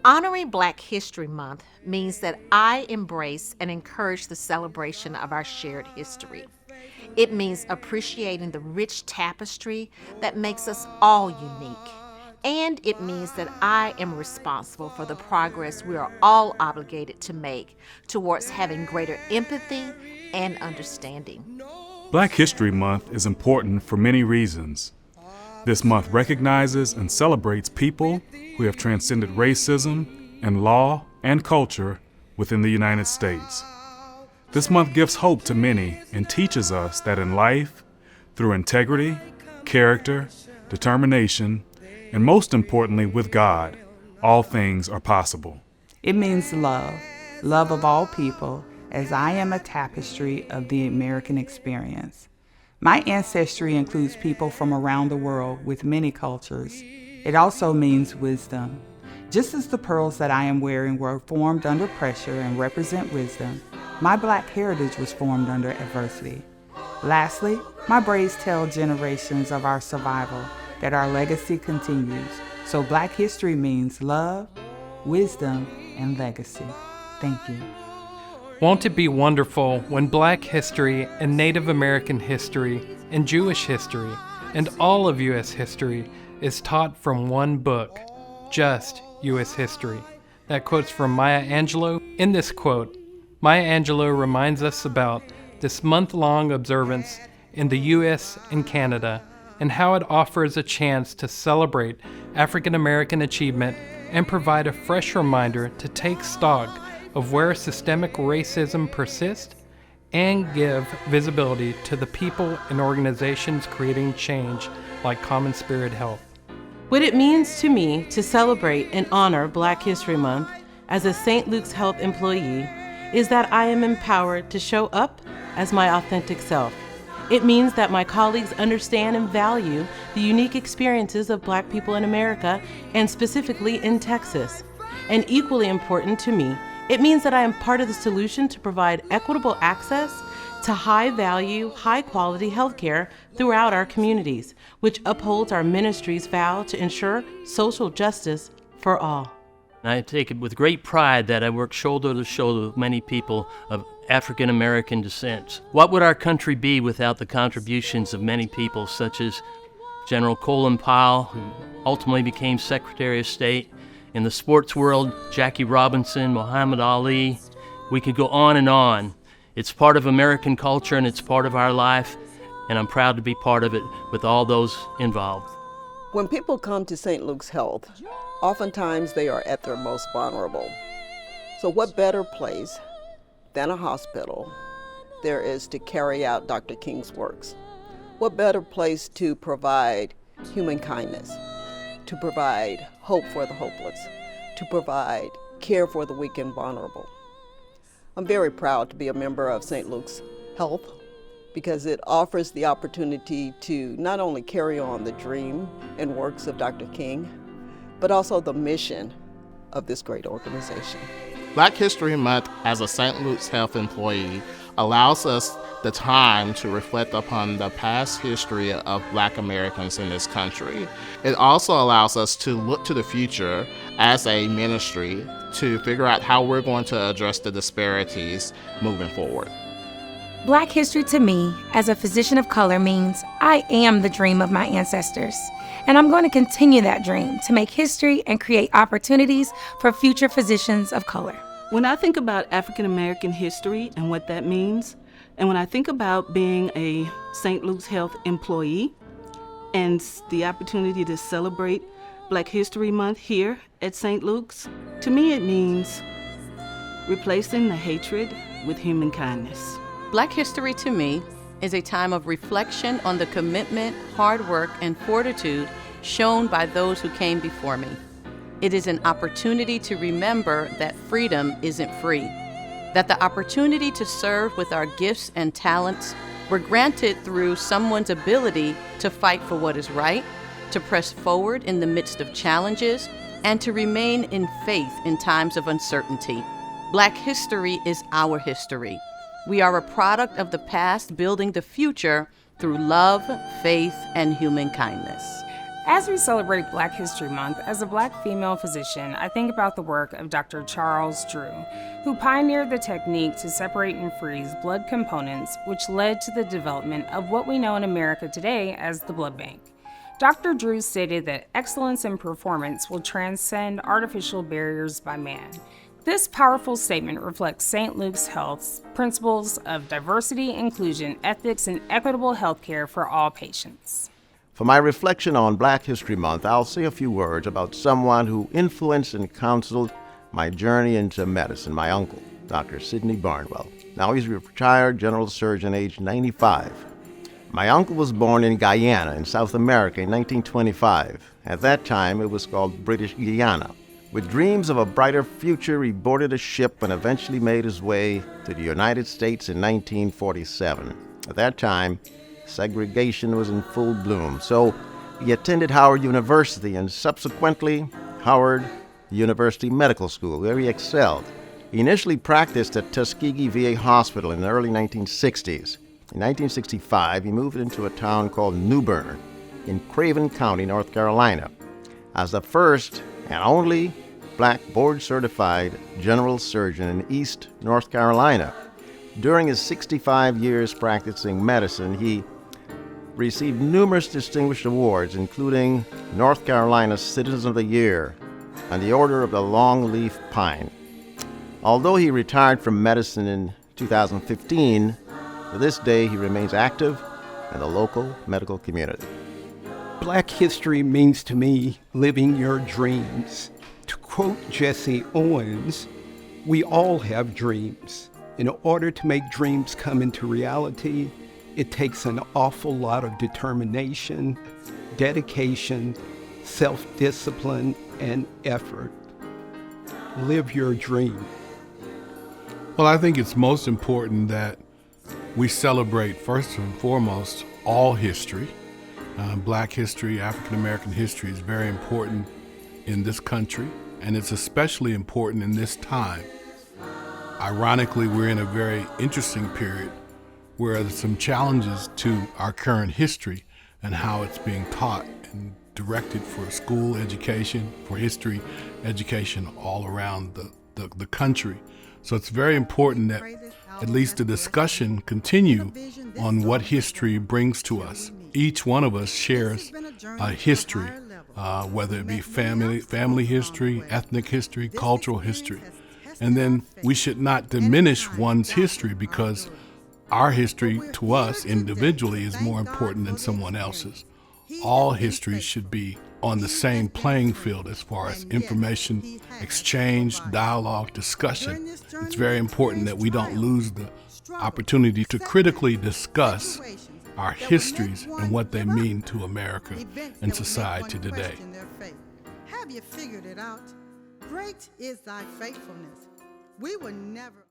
Honoring Black History Month means that I embrace and encourage the celebration of our shared history. It means appreciating the rich tapestry that makes us all unique. And it means that I am responsible for the progress we are all obligated to make towards having greater empathy and understanding. Black History Month is important for many reasons. This month recognizes and celebrates people who have transcended racism and law and culture within the United States. This month gives hope to many and teaches us that in life, through integrity, character, determination, and most importantly with God, all things are possible. It means love, love of all people, as I am a tapestry of the American experience. My ancestry includes people from around the world with many cultures. It also means wisdom. Just as the pearls that I am wearing were formed under pressure and represent wisdom, my Black heritage was formed under adversity. Lastly, my braids tell generations of our survival, that our legacy continues. So Black history means love, wisdom, and legacy. Thank you. Won't it be wonderful when Black history and Native American history and Jewish history and all of U.S. history is taught from one book, just U.S. history? That quote's from Maya Angelou. In this quote, Maya Angelou reminds us about this month-long observance in the U.S. and Canada and how it offers a chance to celebrate African American achievement and provide a fresh reminder to take stock of where systemic racism persists and give visibility to the people and organizations creating change like Common Spirit Health. What it means to me to celebrate and honor Black History Month as a St. Luke's Health employee is that I am empowered to show up as my authentic self. It means that my colleagues understand and value the unique experiences of Black people in America and specifically in Texas. And equally important to me, it means that I am part of the solution to provide equitable access to high-value, high-quality healthcare throughout our communities, which upholds our ministry's vow to ensure social justice for all. I take it with great pride that I work shoulder to shoulder with many people of African American descent. What would our country be without the contributions of many people such as General Colin Powell, who ultimately became Secretary of State? In the sports world, Jackie Robinson, Muhammad Ali. We could go on and on. It's part of American culture and it's part of our life, and I'm proud to be part of it with all those involved. When people come to St. Luke's Health, oftentimes they are at their most vulnerable. So what better place than a hospital there is to carry out Dr. King's works? What better place to provide human kindness, to provide hope for the hopeless, to provide care for the weak and vulnerable? I'm very proud to be a member of St. Luke's Health because it offers the opportunity to not only carry on the dream and works of Dr. King, but also the mission of this great organization. Black History Month as a St. Luke's Health employee allows us the time to reflect upon the past history of Black Americans in this country. It also allows us to look to the future as a ministry to figure out how we're going to address the disparities moving forward. Black history to me, as a physician of color, means I am the dream of my ancestors. And I'm going to continue that dream to make history and create opportunities for future physicians of color. When I think about African American history and what that means, and when I think about being a St. Luke's Health employee and the opportunity to celebrate Black History Month here at St. Luke's, to me it means replacing the hatred with human kindness. Black history to me is a time of reflection on the commitment, hard work, and fortitude shown by those who came before me. It is an opportunity to remember that freedom isn't free, that the opportunity to serve with our gifts and talents were granted through someone's ability to fight for what is right, to press forward in the midst of challenges, and to remain in faith in times of uncertainty. Black history is our history. We are a product of the past building the future through love, faith, and human kindness. As we celebrate Black History Month, as a Black female physician, I think about the work of Dr. Charles Drew, who pioneered the technique to separate and freeze blood components, which led to the development of what we know in America today as the blood bank. Dr. Drew stated that excellence in performance will transcend artificial barriers by man. This powerful statement reflects St. Luke's Health's principles of diversity, inclusion, ethics, and equitable healthcare for all patients. For my reflection on Black History Month, I'll say a few words about someone who influenced and counseled my journey into medicine, my uncle, Dr. Sidney Barnwell. Now he's a retired general surgeon, aged 95. My uncle was born in Guyana in South America in 1925. At that time, it was called British Guiana. With dreams of a brighter future, he boarded a ship and eventually made his way to the United States in 1947. At that time, segregation was in full bloom, so he attended Howard University and subsequently Howard University Medical School, where he excelled. He initially practiced at Tuskegee VA Hospital in the early 1960s. In 1965, he moved into a town called New Bern in Craven County, North Carolina, as the first and only Black board-certified general surgeon in East North Carolina. During his 65 years practicing medicine, he received numerous distinguished awards, including North Carolina Citizen of the Year and the Order of the Longleaf Pine. Although he retired from medicine in 2015, to this day he remains active in the local medical community. Black history means to me living your dreams. To quote Jesse Owens, we all have dreams. In order to make dreams come into reality, it takes an awful lot of determination, dedication, self-discipline, and effort. Live your dream. Well, I think it's most important that we celebrate, first and foremost, all history. Black history, African American history is very important in this country, and it's especially important in this time. Ironically, we're in a very interesting period where there's some challenges to our current history and how it's being taught and directed for school education, for history education all around the country. So it's very important that at least the discussion continue on what history brings to us. Each one of us shares a history, whether it be family history, ethnic history, cultural history. And then we should not diminish one's history because our history to us individually is more important than someone else's. All history should be on the same playing field as far as information exchange, dialogue, discussion. It's very important that we don't lose the opportunity to critically discuss our histories and what they mean to America and society today. Have you figured it out? Great is thy faithfulness. We will never